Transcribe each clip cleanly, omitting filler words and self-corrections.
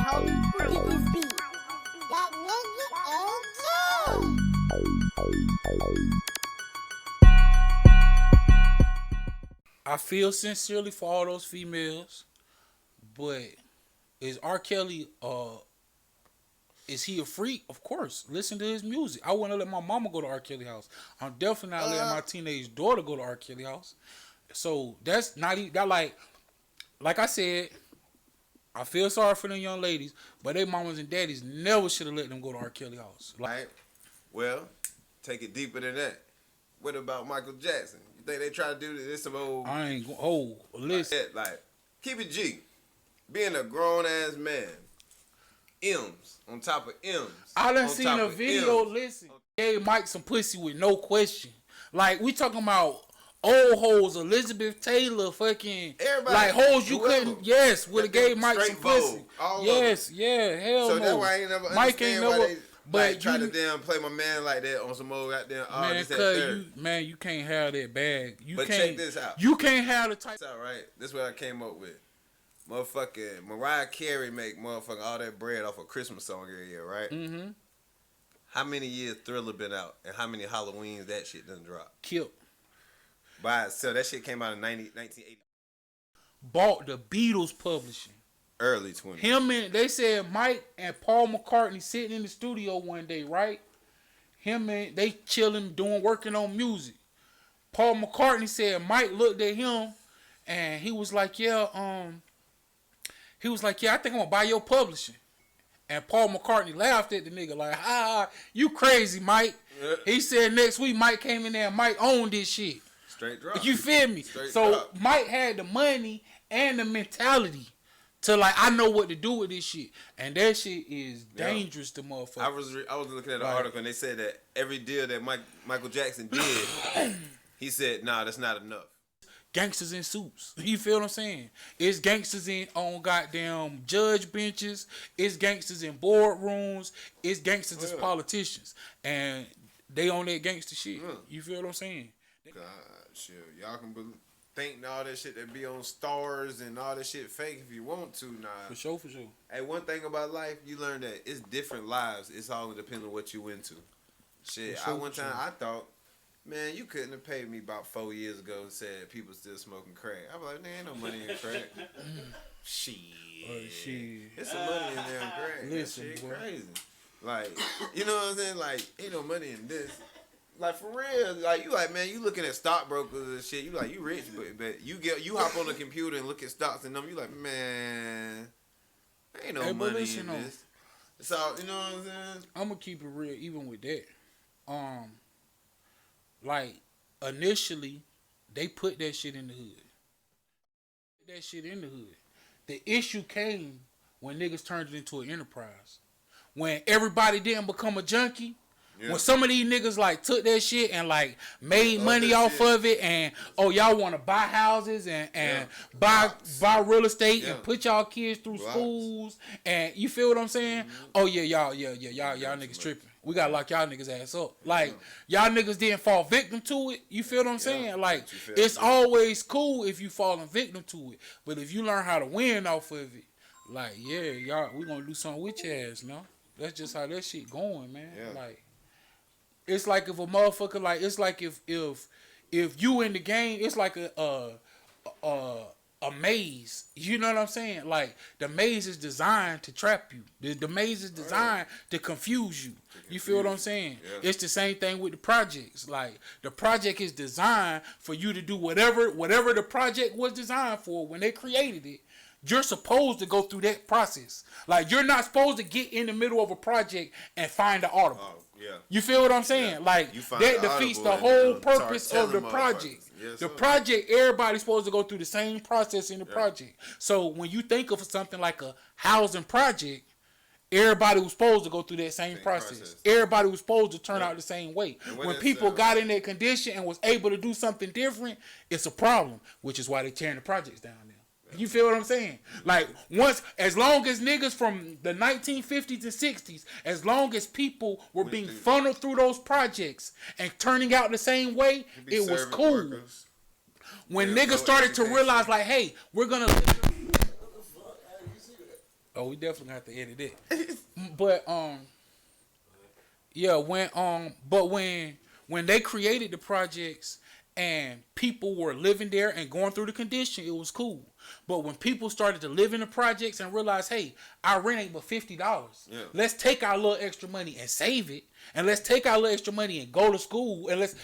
hoe. Get this beat. That nigga AJ. I feel sincerely for all those females, but is R. Kelly is he a freak? Of course. Listen to his music. I wouldn't let my mama go to R. Kelly house. I'm definitely not letting my teenage daughter go to R. Kelly house. So that's not even that like I said, I feel sorry for them young ladies, but their mamas and daddies never should have let them go to R. Kelly house. Right. Well, take it deeper than that. What about Michael Jackson? You think they try to do this some old? I ain't listen. Like keep it G. Being a grown ass man. M's on top of M's. I done seen a video. Listen, gave Mike some pussy with no question. Like we talking about old hoes, Elizabeth Taylor, fucking everybody, like hoes you whoever. couldn't. Yes, would have gave Mike some pussy. Yes, hell so no. that's why I ain't never Mike ain't never. They, but like, try to damn play my man like that on some old goddamn. You can't have that bag. But check this out. You can't have the type. All right, this is what I came up with. Motherfucking Mariah Carey make motherfucking all that bread off a Christmas song every year, right? Mm-hmm. How many years Thriller been out, and how many Halloweens that shit done drop? Killed. So that shit came out in 1980. Bought the Beatles publishing. Early 20s. Him and they said Mike and Paul McCartney sitting in the studio one day, right? Him and they chilling, working on music. Paul McCartney said Mike looked at him and he was like, I think I'm gonna buy your publishing. And Paul McCartney laughed at the nigga like, you crazy, Mike. Yeah. He said next week Mike came in there and Mike owned this shit. Straight drop. You feel me? Straight so drop. Mike had the money and the mentality to like, I know what to do with this shit. And that shit is dangerous to motherfuckers. I was looking at an article and they said that every deal that Michael Jackson did, he said, nah, that's not enough. Gangsters in suits. You feel what I'm saying? It's gangsters on goddamn judge benches. It's gangsters in boardrooms. It's gangsters as politicians. And they on that gangster shit. You feel what I'm saying? God, shit. Y'all can think all that shit that be on stars and all that shit fake if you want to. Nah. For sure. Hey, one thing about life, you learn that it's different lives. It's all depending on what you into. Shit, one time I thought, man, you couldn't have paid me about 4 years ago and said people still smoking crack. I was like, there ain't no money in crack. Shit. There's some money in damn crack. Listen, that shit crazy. Like, you know what I'm saying? Like, ain't no money in this. Like, for real. Like, you like, man, you looking at stockbrokers and shit. You like, you rich, but you hop on the computer and look at stocks and them. You like, man, ain't no money in this. So, you know what I'm saying? I'm going to keep it real even with that. Like, initially, they put that shit in the hood. The issue came when niggas turned it into an enterprise. When everybody didn't become a junkie. Yeah. When some of these niggas, like, took that shit and, like, made money off of it and, y'all want to buy houses and buy real estate and put y'all kids through schools and, you feel what I'm saying? Mm-hmm. Y'all niggas tripping. We gotta lock y'all niggas ass up. Like, y'all niggas didn't fall victim to it. You feel what I'm saying? Like, it's always cool if you falling victim to it. But if you learn how to win off of it, like, y'all, we gonna do something with your ass now. That's just how that shit going, man. Yeah. Like, it's like if a motherfucker, like, it's like if you in the game, it's like a maze. You know what I'm saying? Like, the maze is designed to trap you. The maze is designed to confuse you. You feel what I'm saying? Yeah. It's the same thing with the projects. Like, the project is designed for you to do whatever the project was designed for when they created it. You're supposed to go through that process. Like, you're not supposed to get in the middle of a project and find the audible. Yeah. You feel what I'm saying? Yeah. Like, that defeats the whole purpose of the project. Yes, the project, everybody's supposed to go through the same process in the project. So when you think of something like a housing project, everybody was supposed to go through that same process. Everybody was supposed to turn out the same way. When people got in that condition and was able to do something different, it's a problem, which is why they're tearing the projects down now. You feel what I'm saying? Like, as long as niggas from the 1950s and 60s, as long as people were being funneled through those projects and turning out the same way, it was cool. Workers. When niggas started to realize, like, hey, we're gonna. Oh, we definitely have to edit it. But yeah, when they created the projects and people were living there and going through the condition, it was cool. But when people started to live in the projects and realize, hey, our rent ain't but $50. Yeah. Let's take our little extra money and save it, and let's take our little extra money and go to school, and it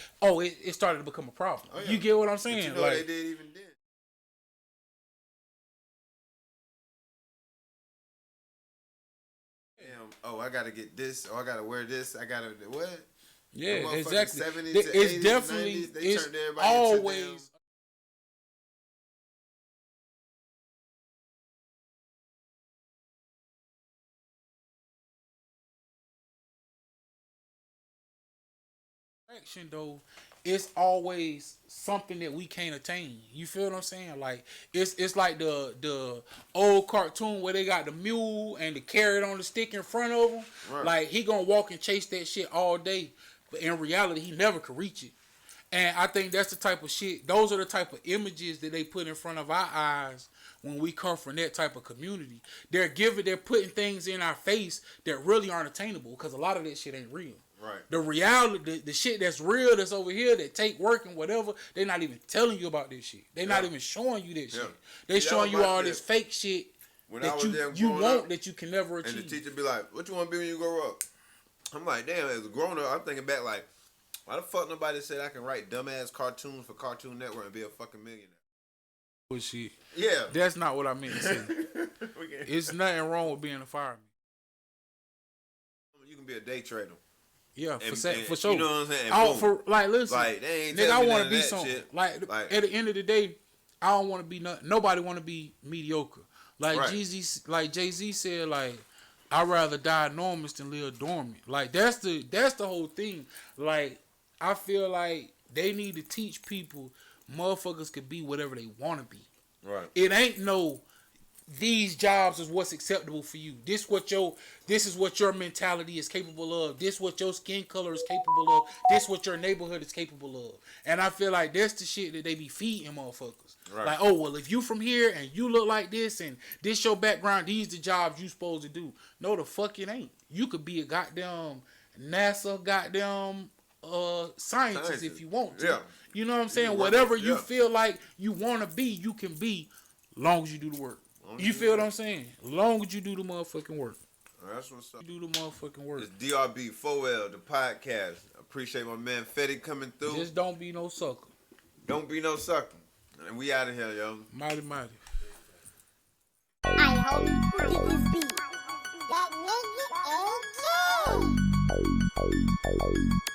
started to become a problem. Oh, yeah. You get what I'm saying? But you know they did even then. Oh, I gotta get this. Oh, I gotta wear this. I gotta what? Yeah, exactly. 70s It's to 80s, definitely 90s, they it's turned everybody always. into Action though, it's always something that we can't attain. You feel what I'm saying? Like it's like the old cartoon where they got the mule and the carrot on the stick in front of him. Right. Like he gonna walk and chase that shit all day, but in reality he never could reach it. And I think that's the type of shit. Those are the type of images that they put in front of our eyes when we come from that type of community. They're putting things in our face that really aren't attainable because a lot of that shit ain't real. Right. The reality, the shit that's real, that's over here, that take work and whatever, they're not even telling you about this shit. They're not even showing you this shit. They showing you all this fake shit that you want that you can never achieve. And the teacher be like, "What you want to be when you grow up?" I'm like, damn. As a grown up, I'm thinking back like, why the fuck nobody said I can write dumbass cartoons for Cartoon Network and be a fucking millionaire? Bullshit. Yeah. That's not what I meant to say. It's nothing wrong with being a fireman. You can be a day trader. Yeah, for sure. You know what I'm saying? Listen, like, they ain't nigga, I want to be something. Like, at the end of the day, I don't want to be nothing. Nobody want to be mediocre. Like right. Jay-Z said, like, I'd rather die enormous than live dormant. Like, that's the whole thing. Like, I feel like they need to teach people motherfuckers could be whatever they want to be. Right. It ain't no these jobs is what's acceptable for you. This is what your mentality is capable of. This what your skin color is capable of. This what your neighborhood is capable of. And I feel like that's the shit that they be feeding motherfuckers. Right. Like, oh well, if you from here and you look like this and this your background, these the jobs you supposed to do. No, the fuck it ain't. You could be a goddamn NASA goddamn scientist if you want to. Yeah. You know what I'm saying? Whatever you feel like you want to be, you can be, long as you do the work. You feel what I'm saying? Long as you do the motherfucking work. That's what's up. You do the motherfucking work. It's DRB4L, the podcast. Appreciate my man Fetty coming through. Just don't be no sucker. Don't be no sucker. And we out of here, yo. Mighty, mighty. I hope you get this beat. That nigga ain't gay.